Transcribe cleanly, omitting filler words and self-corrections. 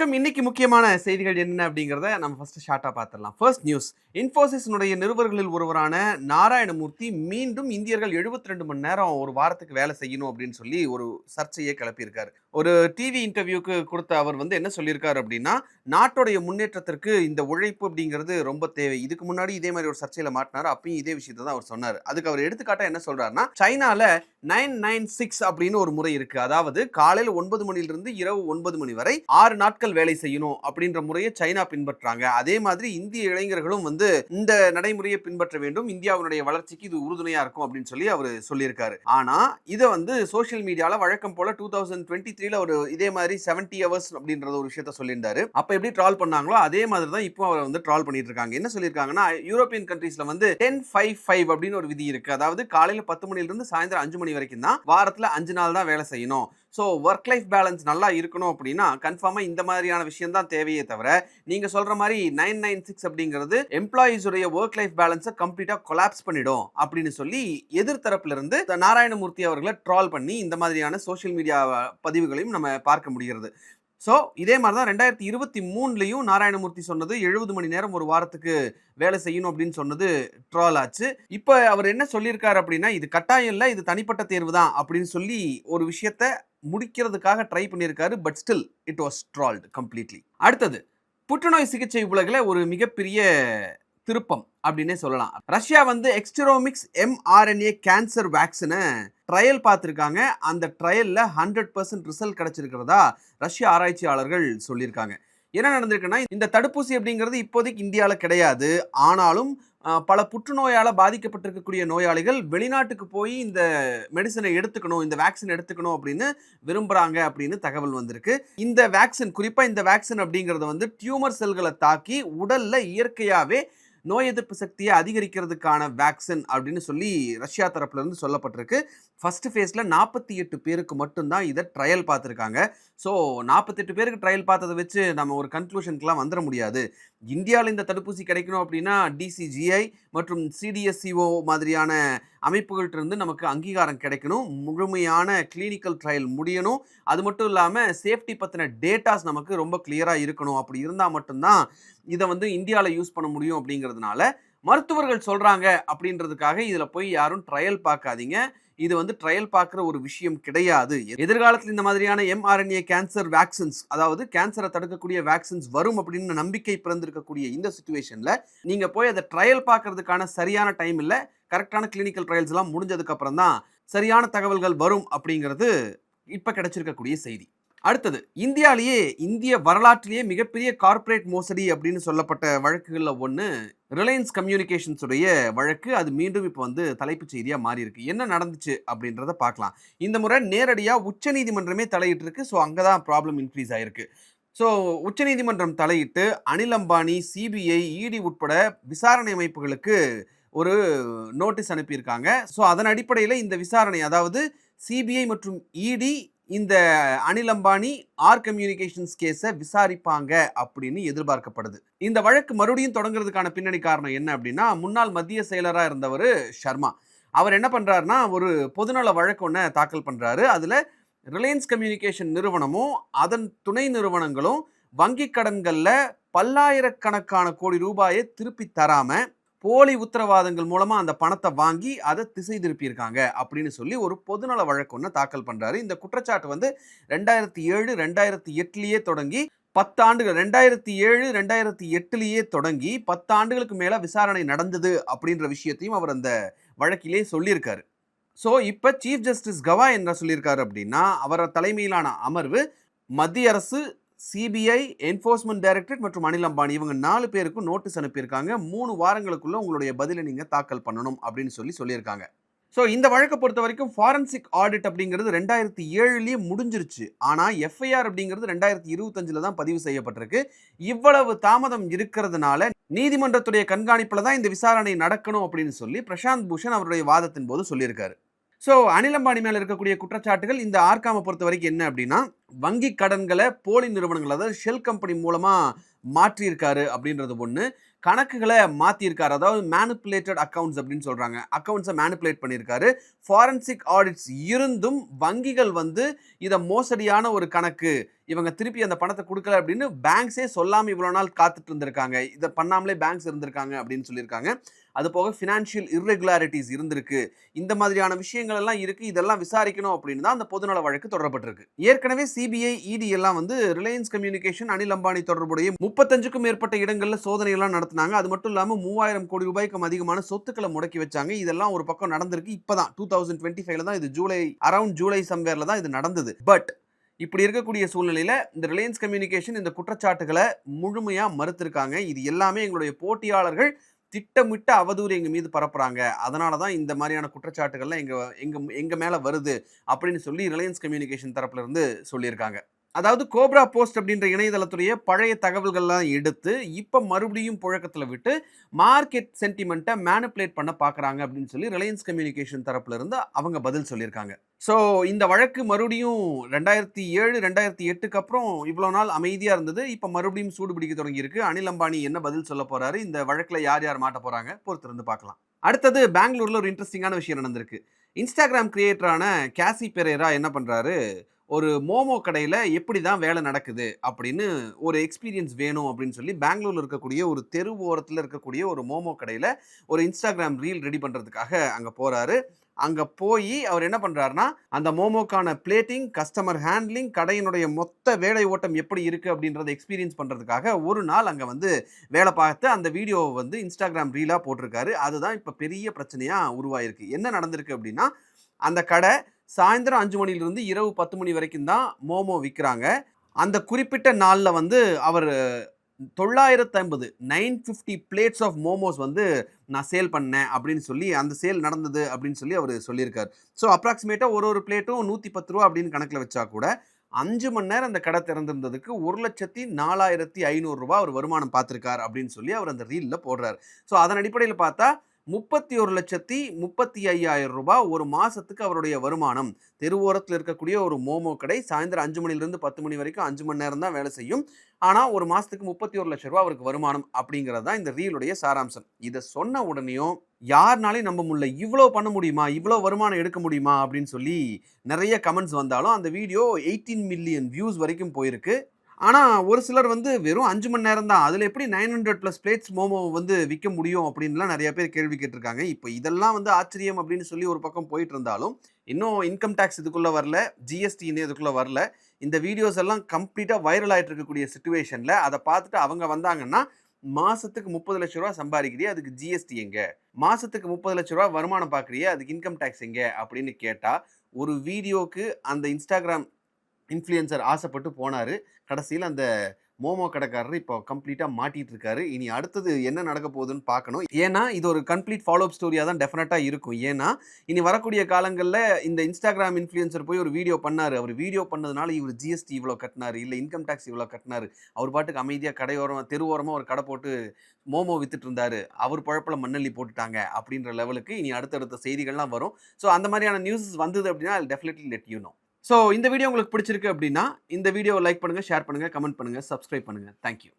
வணக்கம். இன்னைக்கு முக்கியமான செய்திகள் என்ன அப்படிங்கிறத நம்ம ஃபர்ஸ்ட் ஷார்ட்டா பார்த்துடலாம். First news. இன்ஃபோசிஸ்னுடைய நிறுவனர்களில் ஒருவரான நாராயணமூர்த்தி மீண்டும் இந்தியர்கள் 72 மணி நேரம் ஒரு வாரத்துக்கு வேலை செய்யணும் அப்படின்னு சொல்லி ஒரு சர்ச்சையை கிளப்பியிருக்காரு. ஒரு டிவி இன்டர்வியூக்கு கொடுத்த அவர் என்ன சொல்லியிருக்காரு அப்படின்னா, நாட்டுடைய முன்னேற்றத்திற்கு இந்த உழைப்பு அப்படிங்கிறது ரொம்ப தேவை. இதுக்கு முன்னாடி இதே மாதிரி ஒரு சர்ச்சையில மாட்டினாரு. அப்பயும் இதே விஷயத்தை தான் அவர் சொன்னார். அதுக்கு அவர் எடுத்துக்காட்டா என்ன சொல்றாருன்னா, சைனால 996 அப்படின்னு ஒரு முறை இருக்கு. அதாவது காலையில் 9 மணிலிருந்து இரவு 9 மணி வரை 6 நாட்கள் வேலை செய்யணும் அப்படின்ற முறையை சைனா பின்பற்றாங்க. அதே மாதிரி இந்திய இளைஞர்களும் இந்த நடைமுறையை பின்பற்ற வேண்டும். இந்தியாவுடைய வளர்ச்சிக்கு இது உறுதுணையா இருக்கும் அப்படின்னு சொல்லி அவர் சொல்லியிருக்காரு. ஆனா இதை சோசியல் மீடியால வழக்கம் போல 2023ல ஒரு இதே மாதிரி 70 ஹவர்ஸ் அப்படின்ற ஒரு விஷயத்த சொல்லியிருந்தாரு. அப்ப எப்படி ட்ரால் பண்ணாங்களோ அதே மாதிரி தான் இப்போ அவர் ட்ரால் பண்ணிட்டு இருக்காங்க. என்ன சொல்லியிருக்காங்கன்னா, யூரோப்பியன் கண்ட்ரீஸ்ல 10-5-5 அப்படின்னு ஒரு விதி இருக்கு. அதாவது காலையில 10 மணிலிருந்து சாயந்தரம் 5 மணி வரைக்கும் தான், வாரத்துல 5 நாள் தான் வேலை செய்யணும். ஸோ ஒர்க் லைஃப் பேலன்ஸ் நல்லா இருக்கணும் அப்படின்னா கன்ஃபார்மாக இந்த மாதிரியான விஷயம் தான் தேவையே தவிர, நீங்க சொல்ற மாதிரி 996 அப்படிங்கிறது எம்ப்ளாயீஸ் உடைய ஒர்க் லைஃப் பேலன்ஸை கம்ப்ளீட்டா கொலாப்ஸ் பண்ணிடும் அப்படின்னு சொல்லி எதிர்த்தரப்புல இருந்து நாராயணமூர்த்தி அவர்களை ட்ரால் பண்ணி இந்த மாதிரியான சோசியல் மீடியா பதிவுகளையும் நம்ம பார்க்க முடிகிறது. ஸோ இதே மாதிரி தான் 2023லையும் நாராயணமூர்த்தி சொன்னது 70 மணி நேரம் ஒரு வாரத்துக்கு வேலை செய்யணும் அப்படின்னு சொன்னது ட்ரால் ஆச்சு. இப்போ அவர் என்ன சொல்லியிருக்காரு அப்படின்னா, இது கட்டாயம் இல்லை, இது தனிப்பட்ட தேர்வு தான் அப்படின்னு சொல்லி ஒரு விஷயத்த முடிக்கிறதுக்காக ட்ரை பண்ணியிருக்காரு. But still it was trolled completely. அடுத்தது, புற்றுநோய் சிகிச்சை உலகில் ஒரு மிகப்பெரிய திருப்பம் அப்படின்னே சொல்லலாம். ரஷ்யா எக்ஸ்டெரோமிக்ஸ் mRNA கேன்சர் வேக்சினை ட்ரையல் பார்த்துருக்காங்க. அந்த ட்ரையல்ல 100% ரிசல்ட் கிடைச்சிருக்கிறதா ரஷ்ய ஆராய்ச்சியாளர்கள் சொல்லியிருக்காங்க. என்ன நடந்திருக்குன்னா, இந்த தடுப்பூசி அப்படிங்கிறது இப்போதைக்கு இந்தியாவில் கிடையாது. ஆனாலும் பல புற்றுநோயால் பாதிக்கப்பட்டிருக்கக்கூடிய நோயாளிகள் வெளிநாட்டுக்கு போய் இந்த மெடிசனை எடுத்துக்கணும், இந்த வேக்சின் எடுத்துக்கணும் அப்படின்னு விரும்புகிறாங்க அப்படின்னு தகவல் வந்திருக்கு. இந்த வேக்சின், குறிப்பாக இந்த வேக்சின் அப்படிங்கிறது டியூமர் செல்களை தாக்கி உடல்ல இயற்கையாகவே நோய் எதிர்ப்பு சக்தியை அதிகரிக்கிறதுக்கான வேக்சின் அப்படின்னு சொல்லி ரஷ்யா தரப்புல இருந்து சொல்லப்பட்டிருக்கு. ஃபர்ஸ்ட் ஃபேஸ்ல 48 பேருக்கு மட்டும்தான் இதை ட்ரையல் பார்த்துருக்காங்க. ஸோ 48 பேருக்கு ட்ரையல் பார்த்ததை வச்சு நம்ம ஒரு கன்க்ளூஷனுக்குலாம் வந்துட முடியாது. இந்தியாவில் இந்த தடுப்பூசி கிடைக்கணும் அப்படின்னா DCGI மற்றும் CDSCO மாதிரியான அமைப்புகள்ட்ட இருந்து நமக்கு அங்கீகாரம் கிடைக்கணும். முழுமையான கிளினிக்கல் ட்ரையல் முடியணும். அது மட்டும் இல்லாமல் சேஃப்டி பற்றின டேட்டாஸ் நமக்கு ரொம்ப கிளியராக இருக்கணும். அப்படி இருந்தால் மட்டும்தான் இதை இந்தியாவில் யூஸ் பண்ண முடியும். அப்படிங்கிறதுனால மருத்துவர்கள் சொல்கிறாங்க அப்படின்றதுக்காக இதில் போய் யாரும் ட்ரையல் பார்க்காதீங்க. இது ட்ரையல் பார்க்குற ஒரு விஷயம் கிடையாது. எதிர்காலத்தில் இந்த மாதிரியான mRNA கேன்சர் வேக்சின்ஸ், அதாவது கேன்சரை தடுக்கக்கூடிய வேக்சின்ஸ் வரும் அப்படின்னு நம்பிக்கை பிறந்திருக்கக்கூடிய இந்த சிச்சுவேஷனில் நீங்கள் போய் அதை ட்ரையல் பார்க்கறதுக்கான சரியான டைம் இல்லை. கரெக்டான கிளினிக்கல் ட்ரையல்ஸ் எல்லாம் முடிஞ்சதுக்கு அப்புறம் தான் சரியான தகவல்கள் வரும் அப்படிங்கிறது இப்போ கிடைச்சிருக்கக்கூடிய செய்தி. அடுத்தது, இந்திய வரலாற்றிலேயே மிகப்பெரிய கார்ப்பரேட் மோசடி அப்படின்னு சொல்லப்பட்ட வழக்குகளில் ஒன்று ரிலையன்ஸ் கம்யூனிகேஷன்ஸ் உடைய வழக்கு. அது மீண்டும் இப்போ தலைப்புச் செய்தியாக மாறி இருக்கு. என்ன நடந்துச்சு அப்படின்றத பார்க்கலாம். இந்த முறை நேரடியாக உச்சநீதிமன்றமே தலையிட்டு இருக்கு. ஸோ அங்கே தான் ப்ராப்ளம் இன்க்ரீஸ் ஆயிருக்கு. ஸோ உச்சநீதிமன்றம் தலையிட்டு அனில் அம்பானி, CBI, ED உட்பட விசாரணை அமைப்புகளுக்கு ஒரு நோட்டீஸ் அனுப்பியிருக்காங்க. ஸோ அதன் அடிப்படையில் இந்த விசாரணை, அதாவது CBI மற்றும் ED இந்த அனில் அம்பானி கம்யூனிகேஷன்ஸ் கேஸை விசாரிப்பாங்க அப்படின்னு எதிர்பார்க்கப்படுது. இந்த வழக்கு மறுபடியும் தொடங்குறதுக்கான பின்னணி காரணம் என்ன அப்படின்னா, முன்னாள் மத்திய செயலராக இருந்தவர் சர்மா, அவர் என்ன பண்றாருன்னா ஒரு பொதுநல வழக்கு ஒன்று தாக்கல் பண்றாரு. அதுல ரிலையன்ஸ் கம்யூனிகேஷன் நிறுவனமும் அதன் துணை நிறுவனங்களும் வங்கி கடன்கள்ல பல்லாயிரக்கணக்கான கோடி ரூபாயை திருப்பி தராம போலி உத்தரவாதங்கள் மூலமா அந்த பணத்தை வாங்கி அதை திசை திருப்பியிருக்காங்க அப்படின்னு சொல்லி ஒரு பொதுநல வழக்கு ஒன்று தாக்கல் பண்றாரு. இந்த குற்றச்சாட்டு 2007 2008லேயே தொடங்கி 10 ஆண்டுகள், 2007 2008லேயே தொடங்கி 10 ஆண்டுகளுக்கு மேல விசாரணை நடந்தது அப்படின்ற விஷயத்தையும் அவர் அந்த வழக்கிலே சொல்லியிருக்காரு. ஸோ இப்போ சீஃப் ஜஸ்டிஸ் கவாய் என்ன சொல்லியிருக்காரு அப்படின்னா, அவர் தலைமையிலான அமர்வு மத்திய அரசு, CBI, என்ஃபோர்ஸ்மெண்ட் டைரக்டரேட் மற்றும் அனில் அம்பானி இவங்க 4 பேருக்கும் நோட்டீஸ் அனுப்பியிருக்காங்க. 3 வாரங்களுக்குள்ள உங்களுடைய பதிலை நீங்க தாக்கல் பண்ணணும் அப்படின்னு சொல்லியிருக்காங்க. ஸோ இந்த வழக்கை பொறுத்த வரைக்கும் ஃபாரன்சிக் ஆடிட் அப்படிங்கிறது 2007லேயே முடிஞ்சிருச்சு. ஆனால் FIR அப்படிங்கிறது 2025ல் தான் பதிவு செய்யப்பட்டிருக்கு. இவ்வளவு தாமதம் இருக்கிறதுனால நீதிமன்றத்துடைய கண்காணிப்பில் தான் இந்த விசாரணை நடக்கணும் அப்படின்னு சொல்லி பிரசாந்த் பூஷன் அவருடைய வாதத்தின் போது சொல்லியிருக்காரு. ஸோ அனில் அம்பானி மேலே இருக்கக்கூடிய குற்றச்சாட்டுகள் இந்த ஆர்காமை பொறுத்த வரைக்கும் என்ன அப்படின்னா, வங்கி கடன்களை போலி நிறுவனங்கள், அதாவது ஷெல் கம்பெனி மூலமாக மாற்றியிருக்காரு அப்படின்றது ஒன்று. கணக்குகளை மாத்தியிருக்காரு. அதாவது மேனிபுலேட்டட் அக்கவுண்ட்ஸ் அப்படின்னு சொல்றாங்க. அக்கவுண்ட்ஸை மேனிபுலேட் பண்ணியிருக்காரு. ஃபாரன்சிக் ஆடிட்ஸ் இருந்தும் வங்கிகள் வந்து இதை மோசடியான ஒரு கணக்கு, இவங்க திருப்பி அந்த பணத்தை கொடுக்கல அப்படின்னு பேங்க்ஸே சொல்லாம இவ்வளவு நாள் காத்துட்டு இருந்திருக்காங்க. இதை பண்ணாமலே பேங்க்ஸ் இருந்திருக்காங்க அப்படின்னு சொல்லியிருக்காங்க. அது போக ஃபினான்ஷியல் இர்ரெகுலாரிட்டிஸ் இருந்திருக்கு. இந்த மாதிரியான விஷயங்கள் எல்லாம் இருக்கு. இதெல்லாம் விசாரிக்கணும் அப்படின்னு தான் அந்த பொதுநல வழக்கு தொடரப்பட்டிருக்கு. ஏற்கனவே சிபிஐ, இடி எல்லாம் வந்து ரிலையன்ஸ் கம்யூனிகேஷன், அனில் அம்பானி தொடர்புடைய 35க்கும் மேற்பட்ட இடங்கள்ல சோதனை எல்லாம் நடத்தினாங்க. அது மட்டும் இல்லாம 3000 கோடி ரூபாய்க்கும் அதிகமான சொத்துக்களை முடக்கி வச்சாங்க. இதெல்லாம் ஒரு பக்கம் நடந்திருக்கு. இப்பதான் 2025ல தான் இது அரௌண்ட் ஜூலை சம்வேர்ல தான் இது நடந்தது. பட் இப்படி இருக்கக்கூடிய சூழ்நிலையில இந்த ரிலையன்ஸ் கம்யூனிகேஷன் இந்த குற்றச்சாட்டுகளை முழுமையா மறுத்திருக்காங்க. இது எல்லாமே எங்களுடைய போட்டியாளர்கள் திட்டமிட்ட அவதூறு எங்க மீது பரப்புறாங்க, அதனாலதான் இந்த மாதிரியான குற்றச்சாட்டுகள்லாம் எங்க எங்க எங்க மேல வருது அப்படின்னு சொல்லி ரிலையன்ஸ் கம்யூனிகேஷன் தரப்புல இருந்து சொல்லியிருக்காங்க. அதாவது கோப்ரா போஸ்ட் அப்படின்ற இணையதளத்துடைய பழைய தகவல்கள்லாம் எடுத்து இப்போ மறுபடியும் புழக்கத்தில் விட்டு மார்க்கெட் சென்டிமெண்ட்டை மேனிப்புலேட் பண்ண பார்க்குறாங்க அப்படின்னு சொல்லி ரிலையன்ஸ் கம்யூனிகேஷன் தரப்புல இருந்து அவங்க பதில் சொல்லியிருக்காங்க. ஸோ இந்த வழக்கு மறுபடியும் 2007, 2008க்கு அப்புறம் இவ்வளோ நாள் அமைதியாக இருந்தது. இப்போ மறுபடியும் சூடு பிடிக்க தொடங்கியிருக்கு. அனில் அம்பானி என்ன பதில் சொல்ல போறாரு, இந்த வழக்கில் யார் யார் மாட்ட போறாங்க, பொறுத்திருந்து பார்க்கலாம். அடுத்தது பெங்களூர்ல ஒரு இன்ட்ரெஸ்டிங்கான விஷயம் நடந்திருக்கு. இன்ஸ்டாகிராம் கிரியேட்டரான கேசி பெரேரா என்ன பண்றாரு, ஒரு மோமோ கடையில் எப்படி தான் வேலை நடக்குது அப்படின்னு ஒரு எக்ஸ்பீரியன்ஸ் வேணும் அப்படின்னு சொல்லி பெங்களூரில் இருக்கக்கூடிய ஒரு தெரு ஓரத்தில் இருக்கக்கூடிய ஒரு மோமோ கடையில் ஒரு இன்ஸ்டாகிராம் ரீல் ரெடி பண்ணுறதுக்காக அங்கே போகிறாரு. அங்கே போய் அவர் என்ன பண்ணுறாருனா, அந்த மோமோக்கான பிளேட்டிங், கஸ்டமர் ஹேண்ட்லிங், கடையினுடைய மொத்த வேலை ஓட்டம் எப்படி இருக்குது அப்படின்றத எக்ஸ்பீரியன்ஸ் பண்ணுறதுக்காக ஒரு நாள் அங்கே வந்து வேலை பார்த்து அந்த வீடியோவை வந்து இன்ஸ்டாகிராம் ரீலாக போட்டிருக்காரு. அதுதான் இப்போ பெரிய பிரச்சனையாக உருவாயிருக்கு. என்ன நடந்திருக்கு அப்படின்னா, அந்த கடை சாயந்தரம் 5 மணிலிருந்து இரவு 10 மணி வரைக்கும் தான் மோமோ விற்கிறாங்க. அந்த குறிப்பிட்ட நாளில் வந்து அவர் 950 பிளேட்ஸ் ஆஃப் மோமோஸ் வந்து நான் சேல் பண்ணேன் அப்படின்னு சொல்லி, அந்த சேல் நடந்தது அப்படின்னு சொல்லி அவர் சொல்லியிருக்காரு. ஸோ அப்ராக்சிமேட்டாக ஒரு பிளேட்டும் 110 ரூபா அப்படின்னு கணக்கில் வச்சா கூட 5 மணி நேரம் அந்த கடை திறந்திருந்ததுக்கு 1,04,500 ரூபா அவர் வருமானம் பார்த்துருக்கார் அப்படின்னு சொல்லி அவர் அந்த ரீலில் போடுறாரு. ஸோ அதன் அடிப்படையில் பார்த்தா 31,35,000 ரூபாய் ஒரு மாசத்துக்கு அவருடைய வருமானம். தெருவோரத்தில் இருக்கக்கூடிய ஒரு மோமோ கடை சாயந்தரம் 5 மணிலிருந்து 10 மணி வரைக்கும் 5 மணி நேரம் தான் வேலை செய்யும். ஆனால் ஒரு மாசத்துக்கு 31 லட்சம் ரூபாய் அவருக்கு வருமானம் அப்படிங்கிறது தான் இந்த ரீலுடைய சாராம்சம். இதை சொன்ன உடனேயும் யாருனாலையும் நம்ப முடியல, இவ்வளோ பண்ண முடியுமா, இவ்வளோ வருமானம் எடுக்க முடியுமா அப்படின்னு சொல்லி நிறைய கமெண்ட்ஸ் வந்தாலும் அந்த வீடியோ 18 மில்லியன் வியூஸ் வரைக்கும் போயிருக்கு. ஆனால் ஒரு சிலர் வந்து வெறும் 5 மணி நேரம் தான், அதில் எப்படி 900+ பிளேட்ஸ் மோமோ வந்து விற்க முடியும் அப்படின்லாம் நிறைய பேர் கேள்வி கேட்டிருக்காங்க. இப்போ இதெல்லாம் வந்து ஆச்சரியம் அப்படின்னு சொல்லி ஒரு பக்கம் போயிட்டு இருந்தாலும், இன்னும் இன்கம் டேக்ஸ் இதுக்குள்ளே வரல, ஜிஎஸ்டி இன்னும் இதுக்குள்ளே வரல. இந்த வீடியோஸ் எல்லாம் கம்ப்ளீட்டாக வைரல் ஆகிட்டு இருக்கக்கூடிய சுச்சுவேஷனில் அதை பார்த்துட்டு அவங்க வந்தாங்கன்னா, மாதத்துக்கு 30 லட்ச ரூபா சம்பாதிக்கிறியே, அதுக்கு ஜிஎஸ்டி எங்கே? மாதத்துக்கு 30 லட்ச ரூபா வருமானம் பார்க்குறியே, அதுக்கு இன்கம் டேக்ஸ் எங்கே அப்படின்னு கேட்டால், ஒரு வீடியோக்கு அந்த இன்ஸ்டாகிராம் இன்ஃப்ளூயன்சர் ஆசைப்பட்டு போனார். கடைசியில் அந்த மோமோ கடைக்காரர் இப்போ கம்ப்ளீட்டாக மாட்டிட்டு இருக்காரு. இனி அடுத்தது என்ன நடக்க போகுதுன்னு பார்க்கணும். ஏன்னா இது ஒரு கம்ப்ளீட் ஃபாலோ அப் ஸ்டோரியாக தான் டெஃபினட்டாக இருக்கும். ஏன்னா இனி வரக்கூடிய காலங்களில் இந்த இன்ஸ்டாகிராம் இன்ஃப்ளூயன்சர் போய் ஒரு வீடியோ பண்ணார். அவர் வீடியோ பண்ணதுனால இவர் ஜிஎஸ்டி இவ்வளோ கட்டினார், இல்லை இன்கம் டேக்ஸ் இவ்வளோ கட்டினார். அவர் பாட்டுக்கு அமைதியாக கடையோரம் தெருவோரமாக ஒரு கடை போட்டு மோமோ வித்துட்டு இருந்தாரு, அவர் பழப்பில் மண்ணள்ளி போட்டுட்டாங்க அப்படின்ற லெவலுக்கு இனி அடுத்தடுத்த செய்திகள்லாம் வரும். ஸோ அந்த மாதிரியான நியூஸ் வந்தது அப்படின்னா I definitely let you know. So இந்த வீடியோ உங்களுக்கு பிடிச்சிருக்கு அப்படின்னா இந்த வீடியோவை லைக் பண்ணுங்கள், ஷேர் பண்ணுங்கள், கமெண்ட் பண்ணுங்கள், சப்ஸ்கிரைப் பண்ணுங்கள். தேங்க்யூ.